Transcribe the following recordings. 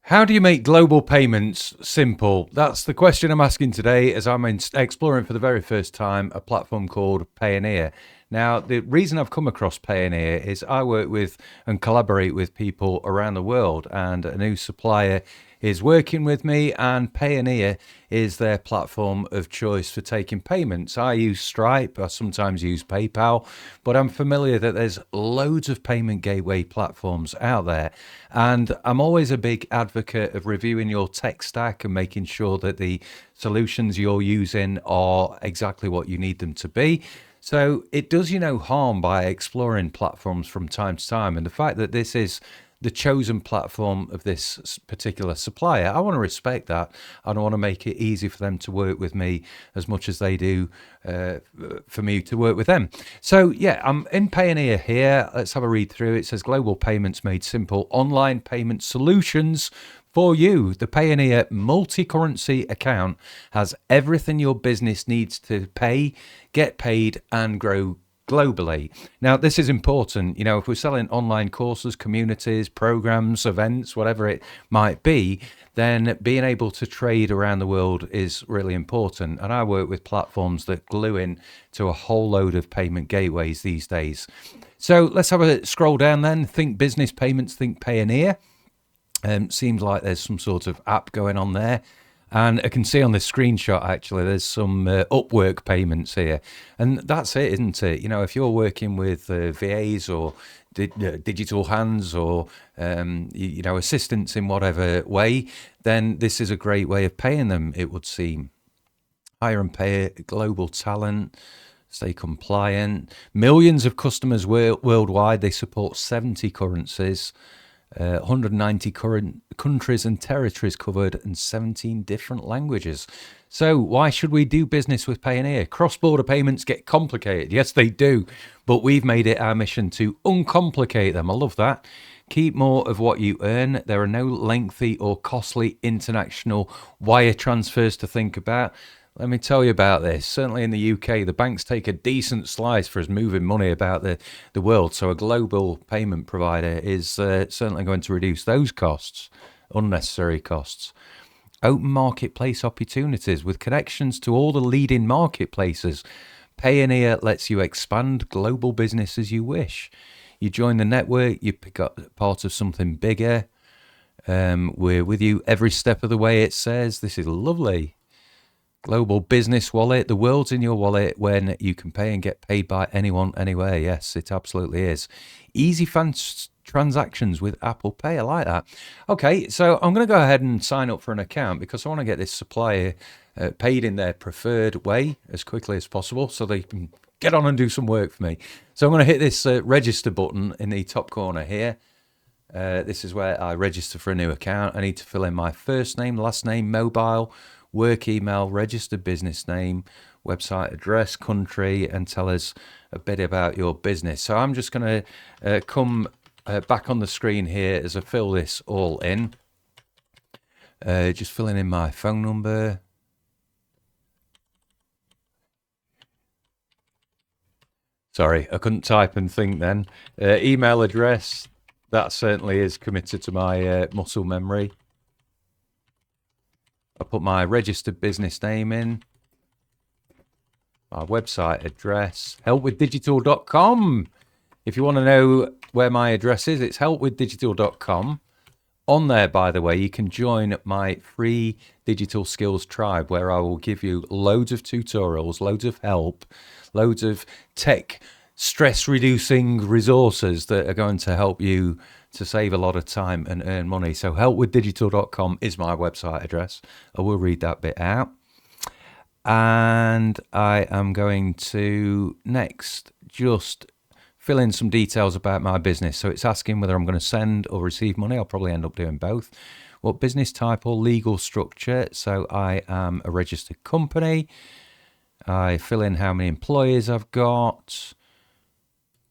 How do you make global payments simple? That's the question I'm asking today as I'm exploring for the very first time a platform called Payoneer. Now, the reason I've come across Payoneer is I work with and collaborate with people around the world, and a new supplier is working with me, and Payoneer is their platform of choice for taking payments. I use Stripe, I sometimes use PayPal, but I'm familiar that there's loads of payment gateway platforms out there. And I'm always a big advocate of reviewing your tech stack and making sure that the solutions you're using are exactly what you need them to be. So it does you no harm by exploring platforms from time to time. And the fact that this is the chosen platform of this particular supplier, I want to respect that. And I want to make it easy for them to work with me as much as they do for me to work with them. So yeah, I'm in Payoneer here. Let's have a read through. It says global payments made simple, online payment solutions for you. The Payoneer multi-currency account has everything your business needs to pay, get paid, and grow globally. Now, this is important. You know, if we're selling online courses, communities, programs, events, whatever it might be, then being able to trade around the world is really important. And I work with platforms that glue in to a whole load of payment gateways these days. So let's have a scroll down then. Think business payments, think Payoneer. Seems like there's some sort of app going on there. And I can see on this screenshot, actually, there's some Upwork payments here. And that's it, isn't it? You know, if you're working with VAs or digital hands or, assistants in whatever way, then this is a great way of paying them, it would seem. Hire and pay global talent, stay compliant. Millions of customers worldwide. They support 70 currencies. 190 current countries and territories covered, and 17 different languages. So why should we do business with Payoneer? Cross-border payments get complicated. Yes, they do. But we've made it our mission to uncomplicate them. I love that. Keep more of what you earn. There are no lengthy or costly international wire transfers to think about. Let me tell you about this. Certainly in the UK, the banks take a decent slice for us moving money about the world. So a global payment provider is certainly going to reduce those costs, unnecessary costs. Open marketplace opportunities with connections to all the leading marketplaces. Payoneer lets you expand global business as you wish. You join the network, you pick up part of something bigger. We're with you every step of the way, it says. This is lovely. Global business wallet. The world's in your wallet when you can pay and get paid by anyone, anywhere. Yes, it absolutely is. Easy fast transactions with Apple Pay. I like that. Okay, so I'm going to go ahead and sign up for an account because I want to get this supplier paid in their preferred way as quickly as possible so they can get on and do some work for me. So I'm going to hit this register button in the top corner here. This is where I register for a new account. I need to fill in my first name, last name, mobile, work email, registered business name, website address, country, and tell us a bit about your business. So I'm just going to come back on the screen here as I fill this all in. Just filling in my phone number. Sorry, I couldn't type and think then. Email address, that certainly is committed to my muscle memory. I put my registered business name in, my website address, helpwithdigital.com. If you want to know where my address is, it's helpwithdigital.com. On there, by the way, you can join my free digital skills tribe where I will give you loads of tutorials, loads of help, loads of tech stress reducing resources that are going to help you to save a lot of time and earn money. So helpwithdigital.com is my website address. I will read that bit out. And I am going to next just fill in some details about my business. So it's asking whether I'm going to send or receive money. I'll probably end up doing both. What business type or legal structure? So I am a registered company. I fill in how many employees I've got.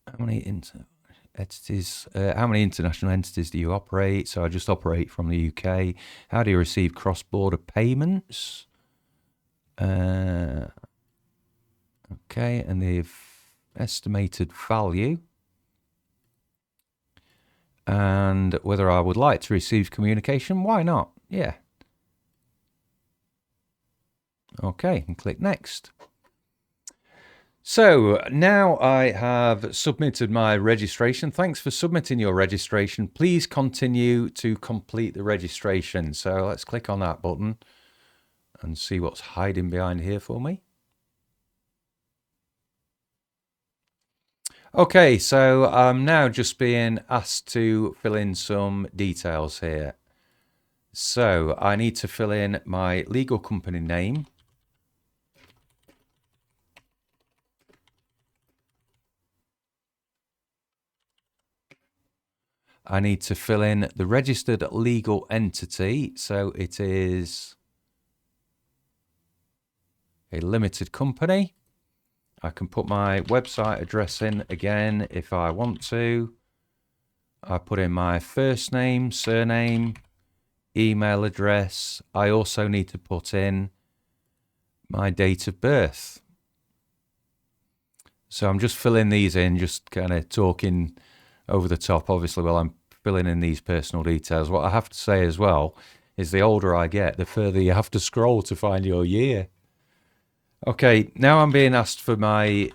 How many entities? How many international entities do you operate? So I just operate from the UK. How do you receive cross-border payments? Okay, and the estimated value. and whether I would like to receive communication. Why not? Yeah. Okay, and click next. So now I have submitted my registration. Thanks for submitting your registration. Please continue to complete the registration. So let's click on that button and see what's hiding behind here for me. Okay, so I'm now just being asked to fill in some details here. So I need to fill in my legal company name. I need to fill in the registered legal entity. So it is a limited company. I can put my website address in again if I want to. I put in my first name, surname, email address. I also need to put in my date of birth. So I'm just filling these in, just kind of talking over the top, obviously, while I'm filling in these personal details. What I have to say as well is the older I get, the further you have to scroll to find your year. Okay, now I'm being asked for my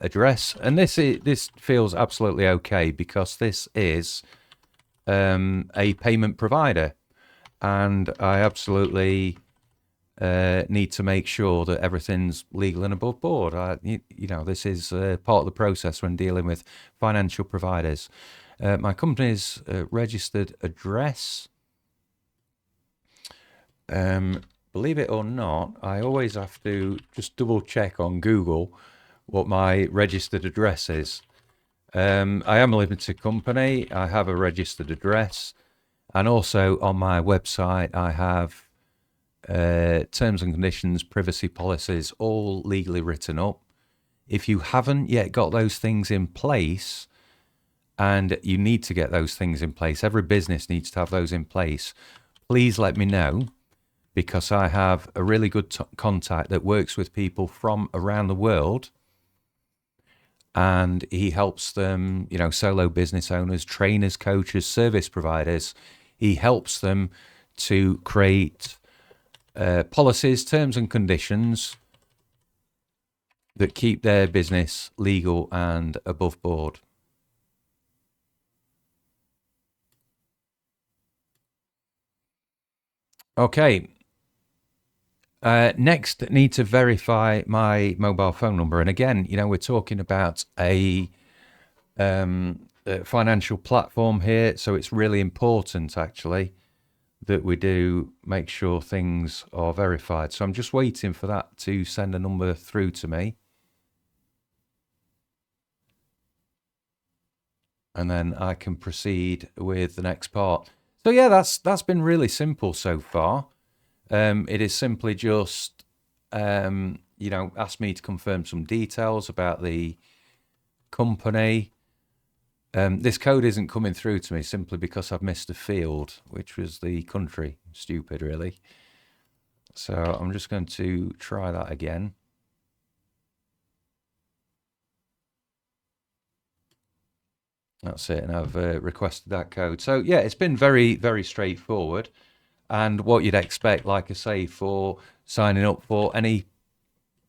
address, and this feels absolutely okay because this is a payment provider, and I absolutely need to make sure that everything's legal and above board. This is part of the process when dealing with financial providers. My company's registered address. Believe it or not, I always have to just double check on Google what my registered address is. I am a limited company. I have a registered address. And also on my website, I have terms and conditions, privacy policies, all legally written up. If you haven't yet got those things in place, and you need to get those things in place, every business needs to have those in place, please let me know, because I have a really good contact that works with people from around the world, and he helps them, solo business owners, trainers, coaches, service providers. He helps them to create policies, terms and conditions that keep their business legal and above board. Okay. Next, need to verify my mobile phone number. And again, we're talking about a financial platform here. So it's really important, actually, that we do make sure things are verified. So I'm just waiting for that to send a number through to me. And then I can proceed with the next part. So yeah, that's been really simple so far. It is simply just, ask me to confirm some details about the company. This code isn't coming through to me simply because I've missed a field, which was the country. Stupid, really. So I'm just going to try that again. That's it, and I've requested that code. So yeah, it's been very, very straightforward. And what you'd expect, like I say, for signing up for any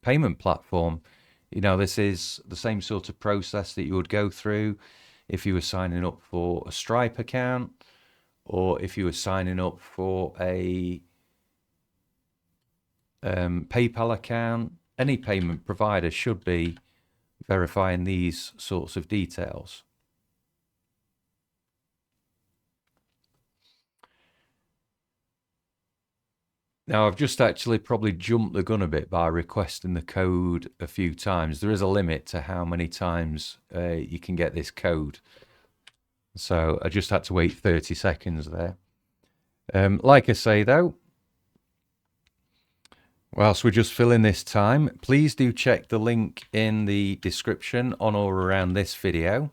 payment platform. This is the same sort of process that you would go through if you were signing up for a Stripe account, or if you were signing up for a PayPal account. Any payment provider should be verifying these sorts of details. Now, I've just actually probably jumped the gun a bit by requesting the code a few times. There is a limit to how many times you can get this code. So I just had to wait 30 seconds there. Like I say, though, whilst we're just filling this time, please do check the link in the description on or around this video.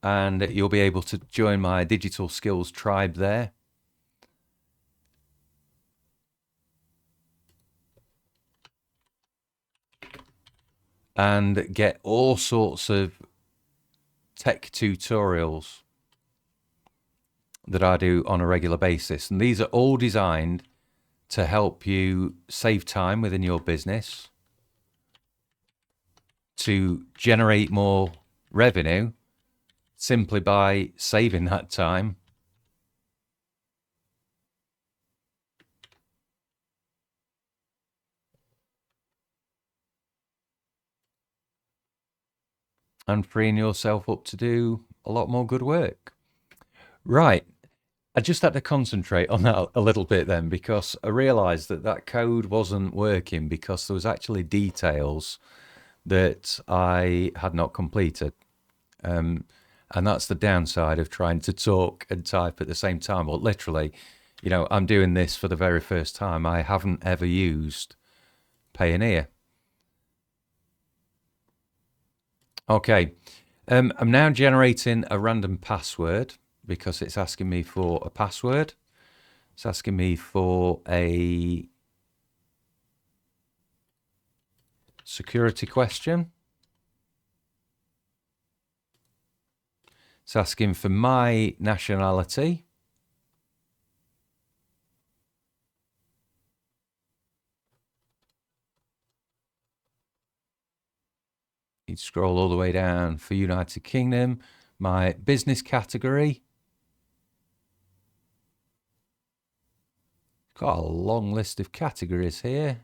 And you'll be able to join my digital skills tribe there. And get all sorts of tech tutorials that I do on a regular basis. And these are all designed to help you save time within your business, to generate more revenue simply by saving that time. And freeing yourself up to do a lot more good work. Right. I just had to concentrate on that a little bit then, because I realized that that code wasn't working because there was actually details that I had not completed. And that's the downside of trying to talk and type at the same time. Well, literally, you know, I'm doing this for the very first time. I haven't ever used Payoneer. Okay, I'm now generating a random password because it's asking me for a password. It's asking me for a security question. It's asking for my nationality. You scroll all the way down for United Kingdom. My business category. Got a long list of categories here.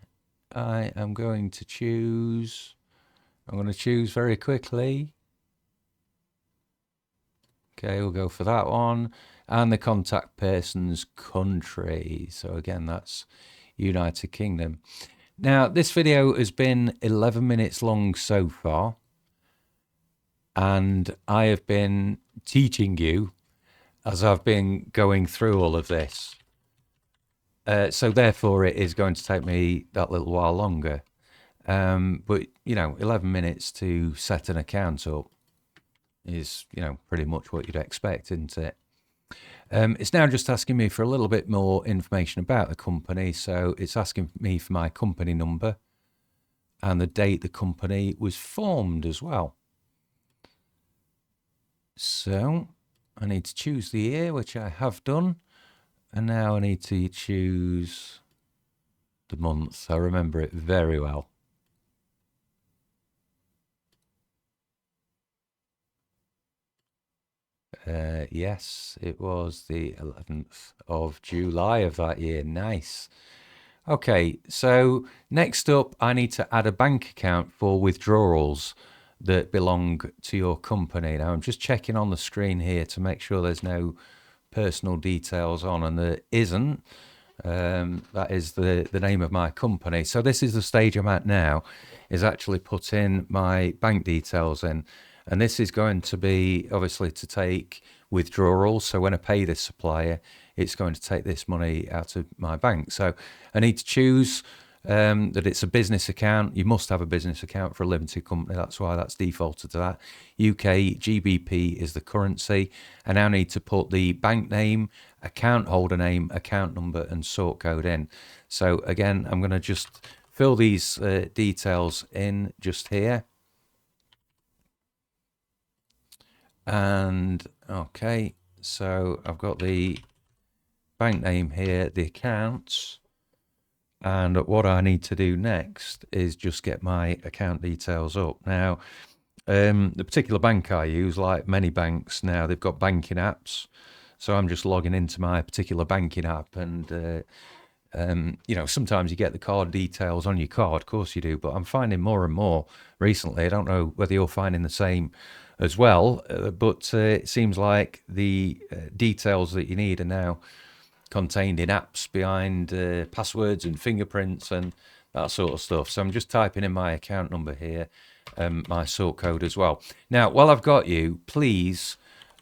I am going to choose. I'm going to choose very quickly. Okay, we'll go for that one. And the contact person's country. So again, that's United Kingdom. Now, this video has been 11 minutes long so far. And I have been teaching you as I've been going through all of this. So therefore, it is going to take me that little while longer. But, you know, 11 minutes to set an account up is, you know, pretty much what you'd expect, isn't it? It's now just asking me for a little bit more information about the company. So it's asking me for my company number and the date the company was formed as well. So I need to choose the year, which I have done. And now I need to choose the month. I remember it very well. Yes, it was the 11th of July of that year. Nice. Okay, so next up, I need to add a bank account for withdrawals that belong to your company. Now, I'm just checking on the screen here to make sure there's no personal details on, and there isn't. That is the name of my company. So this is the stage I'm at now, is actually putting my bank details in. And this is going to be obviously to take withdrawals. So when I pay this supplier, it's going to take this money out of my bank. So I need to choose that it's a business account. You must have a business account for a limited company. That's why that's defaulted to that. UK GBP is the currency. I now need to put the bank name, account holder name, account number, and sort code in. So again, I'm going to just fill these details in just here. And okay, so I've got the bank name here, the accounts, and what I need to do next is just get my account details up. Now, the particular bank I use, like many banks now, they've got banking apps. So I'm just logging into my particular banking app, and you know, sometimes you get the card details on your card, of course you do, but I'm finding more and more recently, I don't know whether you're finding the same as well, but it seems like the details that you need are now contained in apps behind passwords and fingerprints and that sort of stuff. So I'm just typing in my account number here, my sort code as well. Now, while I've got you, please,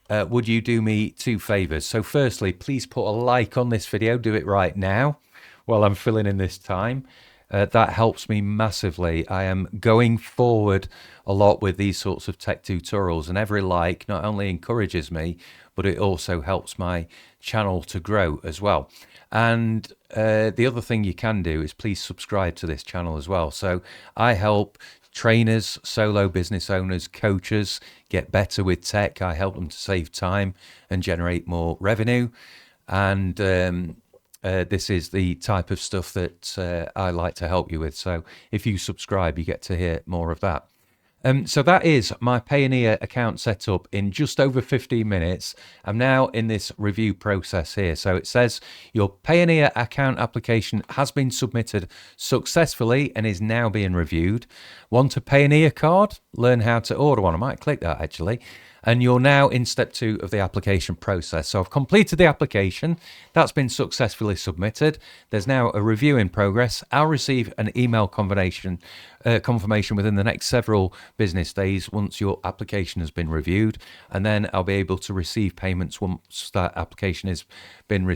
would you do me two favors? So firstly, please put a like on this video. Do it right now while I'm filling in this time. That helps me massively. I am going forward a lot with these sorts of tech tutorials, and every like not only encourages me, but it also helps my channel to grow as well. And the other thing you can do is please subscribe to this channel as well. So I help trainers, solo business owners, coaches get better with tech. I help them to save time and generate more revenue. And this is the type of stuff that I like to help you with. So if you subscribe, you get to hear more of that. So that is my Payoneer account set up in just over 15 minutes. I'm now in this review process here. So it says your Payoneer account application has been submitted successfully and is now being reviewed. Want a Payoneer card? Learn how to order one. I might click that actually. And you're now in step 2 of the application process. So I've completed the application. That's been successfully submitted. There's now a review in progress. I'll receive an email confirmation within the next several business days once your application has been reviewed. And then I'll be able to receive payments once that application has been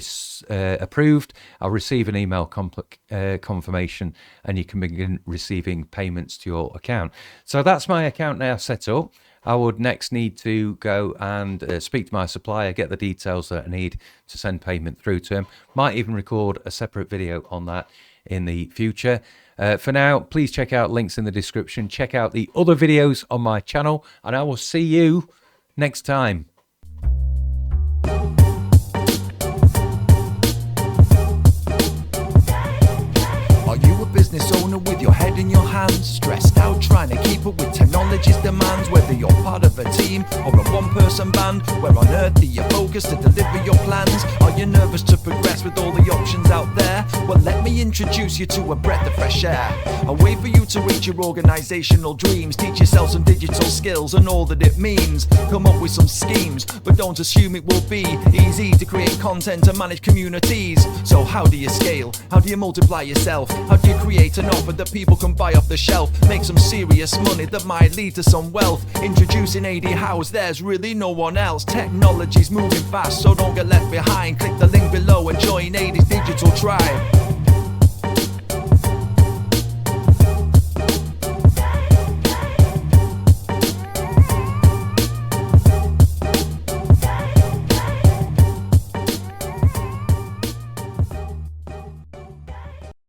approved. I'll receive an email confirmation and you can begin receiving payments to your account. So that's my account now set up. I would next need to go and speak to my supplier, get the details that I need to send payment through to him. Might even record a separate video on that in the future. For now, please check out links in the description. Check out the other videos on my channel, and I will see you next time. Business owner with your head in your hands, stressed out trying to keep up with technology's demands. Whether you're part of a team or a one-person band, where on earth are you focused to deliver your plans? Are you nervous to progress with all the options out there? Well, let me introduce you to a breath of fresh air, a way for you to reach your organizational dreams. Teach yourself some digital skills and all that it means. Come up with some schemes, but don't assume it will be easy to create content and manage communities. So how do you scale? How do you multiply yourself? How do you create an offer that people can buy off the shelf? Make some serious money that might lead to some wealth. Introducing Ady Howes, there's really no one else. Technology's moving fast, so don't get left behind. Click the link below and join Ady's digital tribe.